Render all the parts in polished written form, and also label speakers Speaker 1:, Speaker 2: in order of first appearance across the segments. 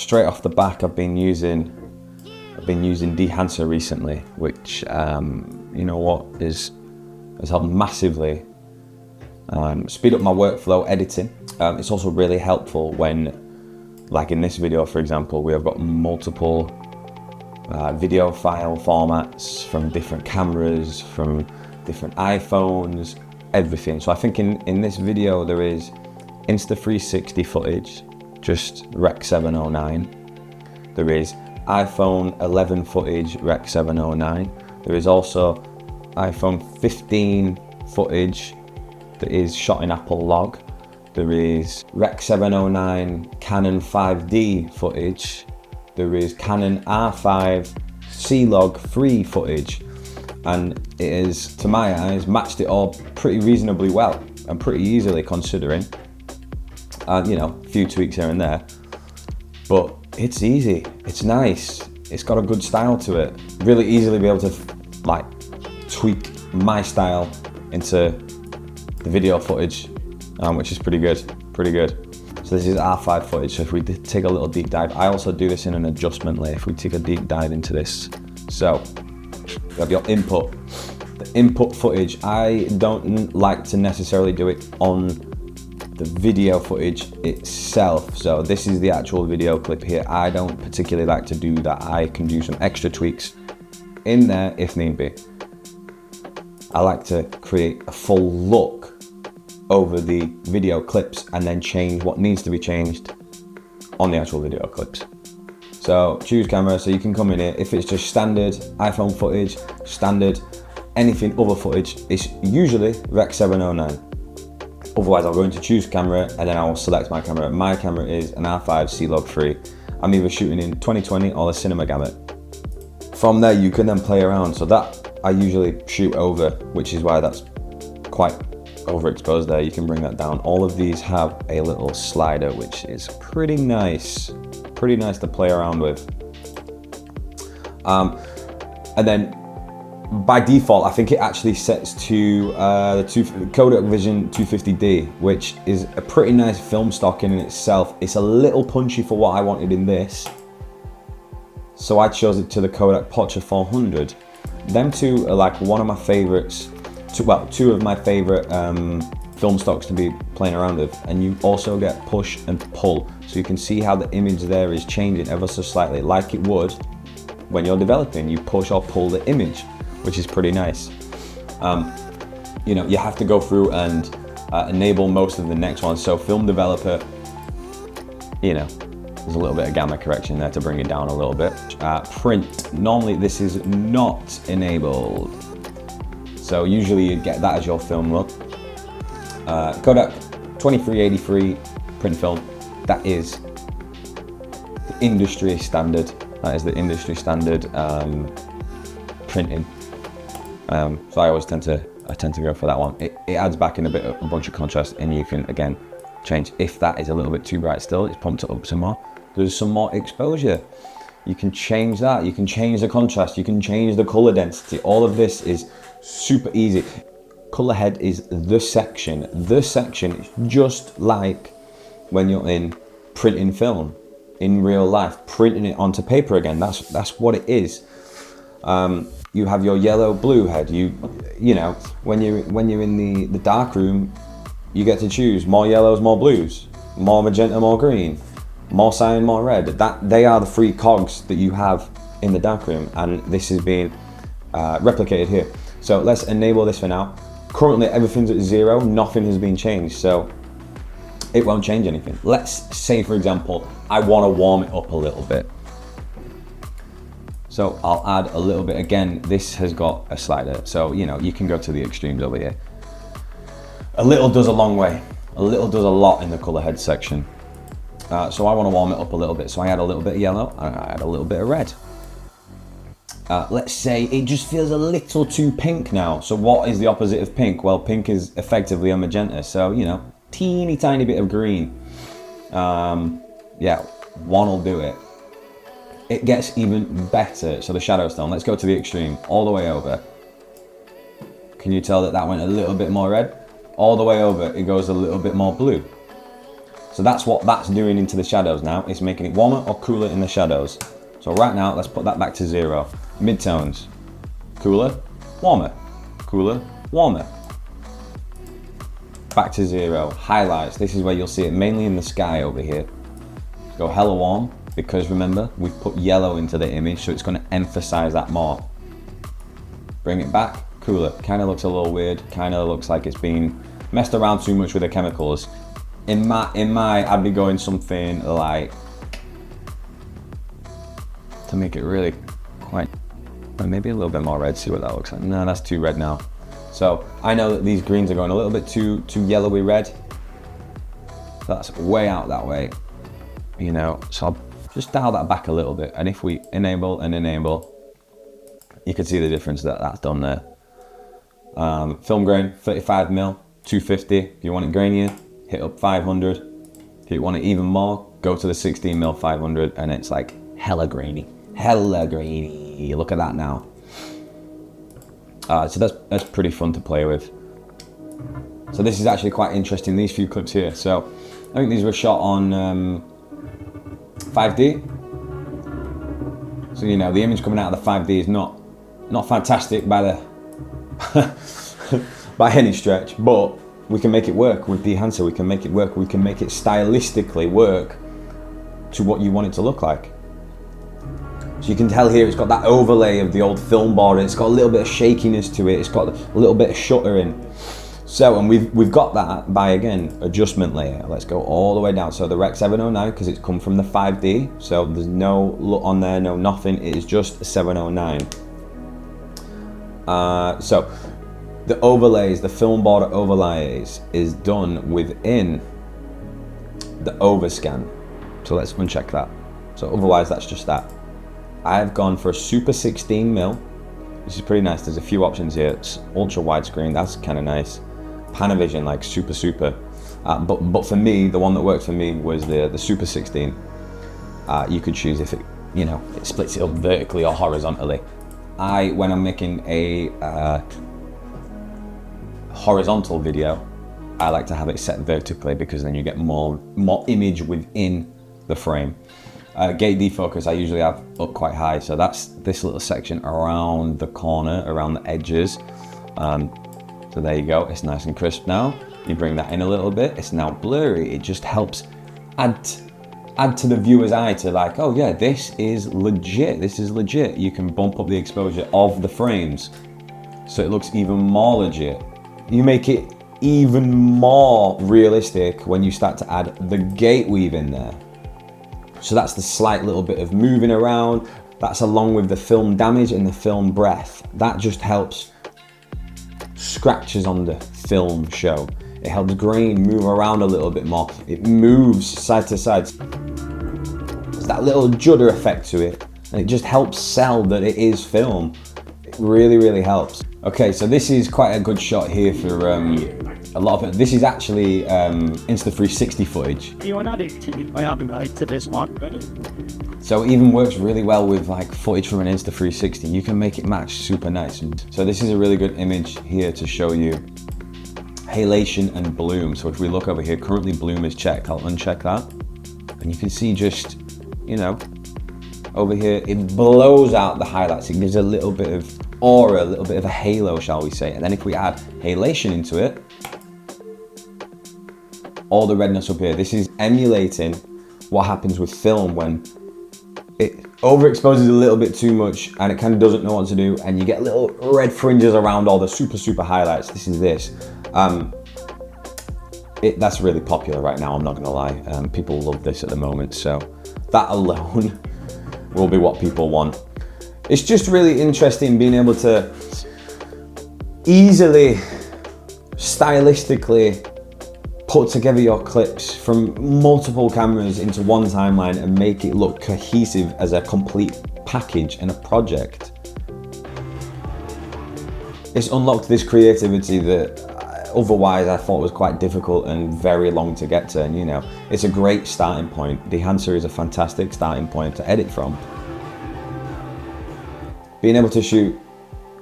Speaker 1: straight off the back, I've been using Dehancer recently, which you know what has helped massively speed up my workflow editing. It's also really helpful when, like in this video for example, we have got multiple video file formats from different cameras, from different iPhones, everything. So I think in this video there is Insta360 footage, just REC 709. There is iPhone 11 footage, REC 709. There is also iPhone 15 footage that is shot in Apple log. There is REC 709 Canon 5D footage. There is Canon R5 C-Log 3 footage. And it is, to my eyes, matched it all pretty reasonably well and pretty easily considering. You know, a few tweaks here and there. But it's easy, it's nice, it's got a good style to it. Really easily be able to like tweak my style into the video footage, which is pretty good. So this is R5 footage, so if we take a little deep dive, I also do this in an adjustment layer, if we take a deep dive into this. So, you have your input. The input footage, I don't like to necessarily do it on the video footage itself. So this is the actual video clip here. I don't particularly like to do that. I can do some extra tweaks in there if need be. I like to create a full look over the video clips and then change what needs to be changed on the actual video clips. So choose camera, so you can come in here. If it's just standard iPhone footage, standard anything other footage, it's usually REC 709. Otherwise I'll go into choose camera and then I will select my camera. My camera is an R5 C-Log 3. I'm either shooting in 2020 or the cinema gamut. From there you can then play around. So that I usually shoot over, which is why that's quite overexposed there. You can bring that down. All of these have a little slider, which is pretty nice to play around with. And then by default, I think it actually sets to the Kodak Vision 250D, which is a pretty nice film stock in itself. It's a little punchy for what I wanted in this, so I chose it to the Kodak Portra 400. Them two are like one of my favorites, two of my favorite film stocks to be playing around with. And you also get push and pull, so you can see how the image there is changing ever so slightly, like it would when you're developing. You push or pull the image, which is pretty nice. You know, you have to go through and enable most of the next ones. So film developer, you know, there's a little bit of gamma correction there to bring it down a little bit. Print, normally this is not enabled. So usually you get that as your film look. Kodak 2383 print film, that is the industry standard. That is the industry standard printing. So I always tend to go for that one. It adds back in a bunch of contrast, and you can again change. If that is a little bit too bright still, it's pumped it up some more. There's some more exposure. You can change that. You can change the contrast. You can change the color density. All of this is super easy. Color head is the section. The section is just like when you're in printing film in real life, printing it onto paper again. That's what it is. You have your yellow blue head. You know, when you're in the dark room, you get to choose more yellows, more blues, more magenta, more green, more cyan, more red. That they are the three cogs that you have in the dark room, and this is being replicated here. So let's enable this for now. Currently everything's at 0, nothing has been changed, so it won't change anything. Let's say, for example, I want to warm it up a little bit. So I'll add a little bit. Again, this has got a slider, so you know, you can go to the extremes over here. A little does a long way. A little does a lot in the color head section. So I want to warm it up a little bit, so I add a little bit of yellow, I add a little bit of red. Let's say it just feels a little too pink now. So what is the opposite of pink? Well, pink is effectively a magenta, so you know, teeny tiny bit of green. Yeah, one will do it. It gets even better. So the shadow stone, let's go to the extreme, all the way over. Can you tell that that went a little bit more red? All the way over, it goes a little bit more blue. So that's what that's doing into the shadows now. It's making it warmer or cooler in the shadows. So right now, let's put that back to 0. Midtones, cooler, warmer, cooler, warmer. Back to 0. Highlights, this is where you'll see it mainly in the sky over here. Go hella warm, because remember, we've put yellow into the image, so it's going to emphasize that more. Bring it back, cooler. Kind of looks a little weird, kind of looks like it's been messed around too much with the chemicals. In my, I'd be going something like, to make it really quite, maybe a little bit more red, see what that looks like. No, that's too red now. So I know that these greens are going a little bit too yellowy red. That's way out that way, you know, so I'll just dial that back a little bit. And if we enable and enable, you can see the difference that that's done there. Film grain, 35mm, 250. If you want it grainier, hit up 500. If you want it even more, go to the 16mm 500, and it's like hella grainy. Hella grainy. Look at that now. So that's pretty fun to play with. So this is actually quite interesting, these few clips here. So I think these were shot on 5D. So you know, the image coming out of the 5D is not fantastic by the by any stretch, but we can make it work with Dehancer. We can make it work. We can make it stylistically work to what you want it to look like. So you can tell here it's got that overlay of the old film board. It's got a little bit of shakiness to it. It's got a little bit of shuttering. So, and we've got that by, again, adjustment layer. Let's go all the way down. So the REC 709, because it's come from the 5D. So there's no LUT on there, no nothing. It is just a 709. So the overlays, the film border overlays is done within the overscan. So let's uncheck that. So otherwise that's just that. I've gone for a super 16mm, which is pretty nice. There's a few options here. It's ultra widescreen, that's kind of nice. Panavision, like super. But for me, the one that worked for me was the super 16. You could choose if it, you know, it splits it up vertically or horizontally. When I'm making a horizontal video, I like to have it set vertically, because then you get more image within the frame. Gate defocus I usually have up quite high, so that's this little section around the corner, around the edges. So there you go, it's nice and crisp now. You bring that in a little bit, it's now blurry. It just helps add to the viewer's eye to like, oh yeah, this is legit, this is legit. You can bump up the exposure of the frames so it looks even more legit. You make it even more realistic when you start to add the gate weave in there. So that's the slight little bit of moving around. That's along with the film damage and the film breath. That just helps scratches on the film show. It helps grain move around a little bit more. It moves side to side. There's that little judder effect to it, and it just helps sell that it is film. It really helps. Okay, so this is quite a good shot here for a lot of it. This is actually Insta360 footage. So it even works really well with like footage from an Insta360. You can make it match super nice. So this is a really good image here to show you halation and bloom. So if we look over here, currently bloom is checked. I'll uncheck that. And you can see just, you know, over here, it blows out the highlights. It gives a little bit of aura, a little bit of a halo, shall we say. And then if we add halation into it, all the redness up here. This is emulating what happens with film when it overexposes a little bit too much and it kind of doesn't know what to do, and you get little red fringes around all the super highlights. This is this. That's really popular right now, I'm not gonna lie. People love this at the moment, so that alone will be what people want. It's just really interesting being able to easily, stylistically put together your clips from multiple cameras into one timeline and make it look cohesive as a complete package and a project. It's unlocked this creativity that otherwise I thought was quite difficult and very long to get to, and you know, it's a great starting point. Dehancer is a fantastic starting point to edit from. Being able to shoot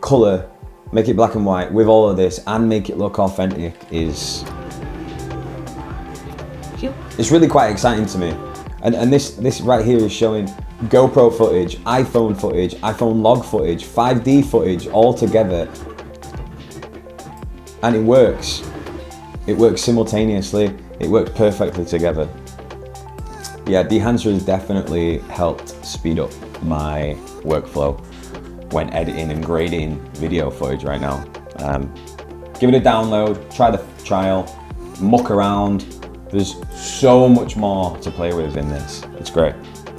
Speaker 1: color, make it black and white with all of this and make it look authentic is It's really quite exciting to me. And this right here is showing GoPro footage, iPhone log footage, 5D footage all together. And it works. It works simultaneously. It works perfectly together. Yeah, Dehancer has definitely helped speed up my workflow when editing and grading video footage right now. Give it a download, try the trial, muck around. There's so much more to play with in this. It's great.